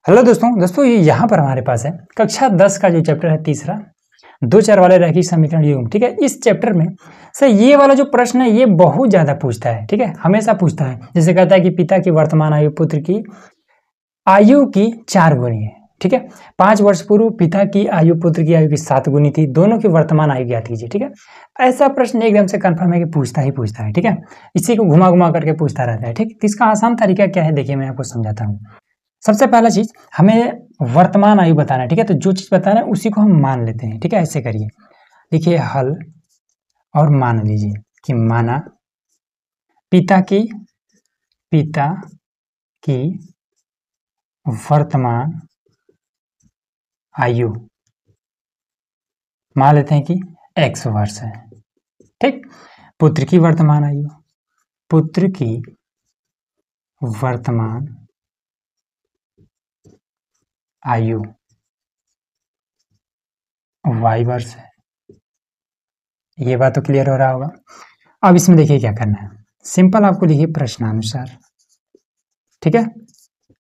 Hello दोस्तों ये यहाँ पर हमारे पास है कक्षा 10 का जो चैप्टर है तीसरा, दो चर वाले रैखिक समीकरण युग्म। ठीक है, इस चैप्टर में सर ये वाला जो प्रश्न है ये बहुत ज्यादा पूछता है। ठीक है, हमेशा पूछता है। जैसे कहता है कि पिता की वर्तमान आयु पुत्र की आयु की 4 गुनी है। ठीक है, 5 वर्ष पूर्व पिता की आयु पुत्र की आयु की 7 गुनी थी, दोनों की वर्तमान आयु ज्ञात कीजिए। ठीक है, ऐसा प्रश्न एकदम से कंफर्म है कि पूछता ही पूछता है। ठीक है, इसी को घुमा घुमा करके पूछता रहता है। ठीक, इसका आसान तरीका क्या है देखिए, मैं आपको समझाता हूँ। सबसे पहला चीज हमें वर्तमान आयु बताना है। ठीक है, तो जो चीज बताना है उसी को हम मान लेते हैं। ठीक है, ऐसे करिए, देखिए हल और मान लीजिए कि माना पिता की वर्तमान आयु मान लेते हैं कि x वर्ष है। ठीक, पुत्र की वर्तमान आयु y वर्ष है। ये बात तो क्लियर हो रहा होगा। अब इसमें देखिए क्या करना है, सिंपल आपको लिखिए प्रश्नानुसार। ठीक है,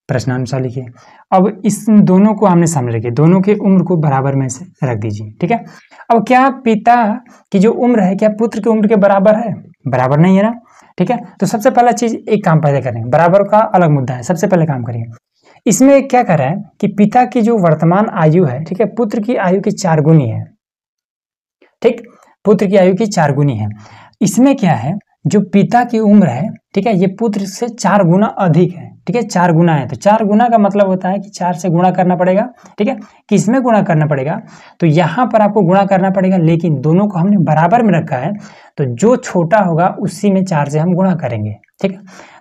प्रश्नानुसार लिखिए। अब इस दोनों को आमने सामने रखिए, दोनों के उम्र को बराबर में से रख दीजिए। ठीक है, अब क्या पिता की जो उम्र है क्या पुत्र की उम्र के बराबर है? बराबर नहीं है ना। ठीक है, तो सबसे पहला चीज एक काम पहले करें, बराबर का अलग मुद्दा है, सबसे पहले काम करिए। इसमें क्या कर रहा है कि पिता की जो वर्तमान आयु है, ठीक है, पुत्र की आयु की 4 गुनी है। ठीक, पुत्र की आयु की 4 गुनी है। इसमें क्या है, जो पिता की उम्र है, ठीक है, ये पुत्र से 4 गुना अधिक है। ठीक है, 4 गुना है, तो 4 गुना का मतलब होता है कि 4 से गुणा करना पड़ेगा। ठीक है, किसमें गुणा करना पड़ेगा, तो यहाँ पर आपको गुणा करना पड़ेगा, लेकिन दोनों को हमने बराबर में रखा है, तो जो छोटा होगा उसी में 4 से हम गुणा करेंगे। ठीक है,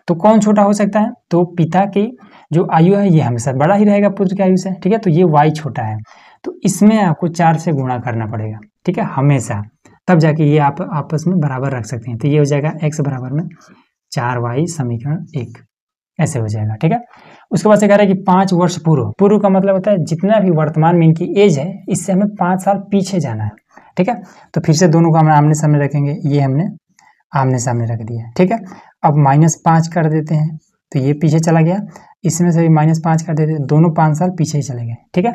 तो कौन छोटा हो सकता है, तो पिता की जो आयु है ये हमेशा बड़ा ही रहेगा पुत्र की आयु से। ठीक है, तो ये y छोटा है, तो इसमें आपको 4 से गुणा करना पड़ेगा। ठीक है, हमेशा, तब जाके ये आप आपस में बराबर रख सकते हैं। तो ये हो जाएगा x बराबर में 4y समीकरण 1, ऐसे हो जाएगा। ठीक है, उसके बाद से कह रहा है कि 5 वर्ष पूर्व का मतलब होता है जितना भी वर्तमान में इनकी एज है इससे हमें 5 साल पीछे जाना है। ठीक है, तो फिर से दोनों को हम आमने सामने रखेंगे, ये हमने आमने सामने रख दिया। ठीक है, अब -5 कर देते हैं, तो ये पीछे चला गया, इसमें से भी -5 कर देते हैं, दोनों 5 साल पीछे ही चले गए। ठीक है,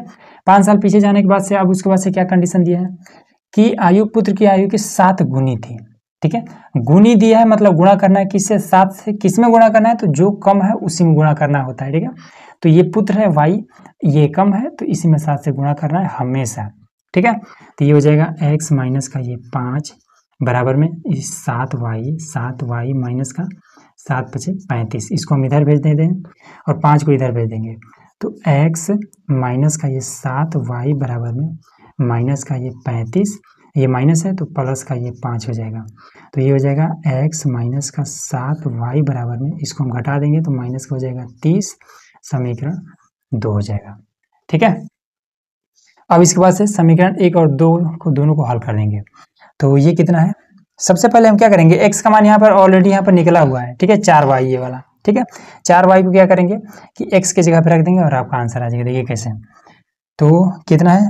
5 साल पीछे जाने के बाद से अब उसके बाद से क्या कंडीशन दिया है कि आयु पुत्र की आयु की 7 गुनी थी। ठीक है, गुनी दिया है मतलब गुणा करना है, किससे, 7 से। किस में गुणा करना है, तो जो कम है उसी में गुणा करना होता है। ठीक है, तो ये पुत्र है y, ये कम है, तो इसी में 7 से गुणा करना है हमेशा। ठीक है, तो ये हो जाएगा x माइनस का ये 5 बराबर में 7y माइनस का 7 × 35, इसको हम इधर भेज देते हैं और 5 को इधर भेज देंगे, तो x माइनस का ये 7y बराबर में माइनस का ये 35, ये माइनस है तो प्लस का ये 5 हो जाएगा, तो ये हो जाएगा x माइनस का 7y बराबर में, इसको हम घटा देंगे तो माइनस का हो जाएगा 30, समीकरण 2 हो जाएगा। ठीक है, अब इसके बाद से समीकरण 1 और 2 को दोनों को हल कर देंगे। तो ये कितना है, सबसे पहले हम क्या करेंगे, x का मान यहाँ पर ऑलरेडी यहाँ पर निकला हुआ है। ठीक है, 4y ये वाला। ठीक है, 4y को क्या करेंगे कि x की जगह पर रख देंगे और आपका आंसर आ जाएगा। देखिए कैसे, तो कितना है,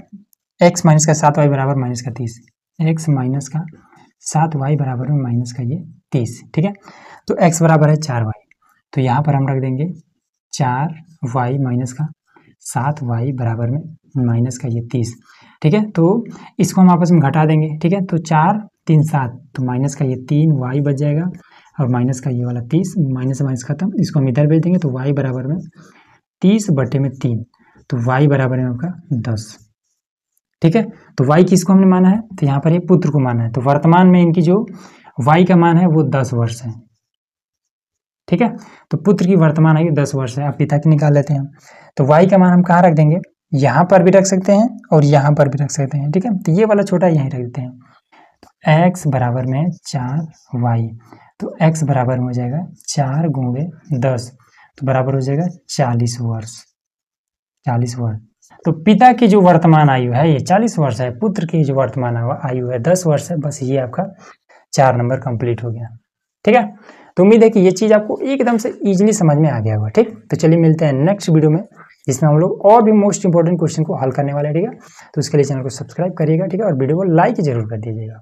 x माइनस का 7y बराबर माइनस का 30, x माइनस का 7y बराबर में माइनस का ये 30। ठीक है, तो x बराबर है 4y, तो यहाँ पर हम रख देंगे 4y माइनस का 7y बराबर में माइनस का ये 30। ठीक है, तो इसको हम आपस में घटा देंगे। ठीक है, तो 4 3 7, तो माइनस का ये 3y बच जाएगा और माइनस का ये वाला 30, माइनस माइनस खत्म, इसको हम इधर भेज देंगे, तो y बराबर में 30/3, तो y बराबर है आपका 10। ठीक है, तो y किसको हमने माना है, तो यहाँ पर ये पुत्र को माना है, तो वर्तमान में इनकी जो y का मान है वो 10 वर्ष है। ठीक है, तो पुत्र की वर्तमान आयु 10 वर्ष है। अब पिता की निकाल लेते हैं, तो y का मान हम कहाँ रख देंगे, यहाँ पर भी रख सकते हैं और यहाँ पर भी रख सकते हैं। ठीक है, तो ये वाला छोटा यहीं रख देते हैं, तो x बराबर में 4y, तो x बराबर में हो जाएगा 4 × 10, तो बराबर हो जाएगा 40 वर्ष। 40 वर्ष, तो पिता की जो वर्तमान आयु है ये 40 वर्ष है, पुत्र की जो वर्तमान आयु है 10 वर्ष है। बस ये आपका 4 नंबर कंप्लीट हो गया। ठीक है, तो उम्मीद है कि ये चीज़ आपको एकदम से इजीली समझ में आ गया होगा। ठीक, तो चलिए मिलते हैं नेक्स्ट वीडियो में, जिसमें हम लोग और भी मोस्ट इंपॉर्टेंट क्वेश्चन को हल करने वाले हैं। ठीक है, तो उसके लिए चैनल को सब्सक्राइब करिएगा। ठीक है, और वीडियो को लाइक जरूर कर दीजिएगा।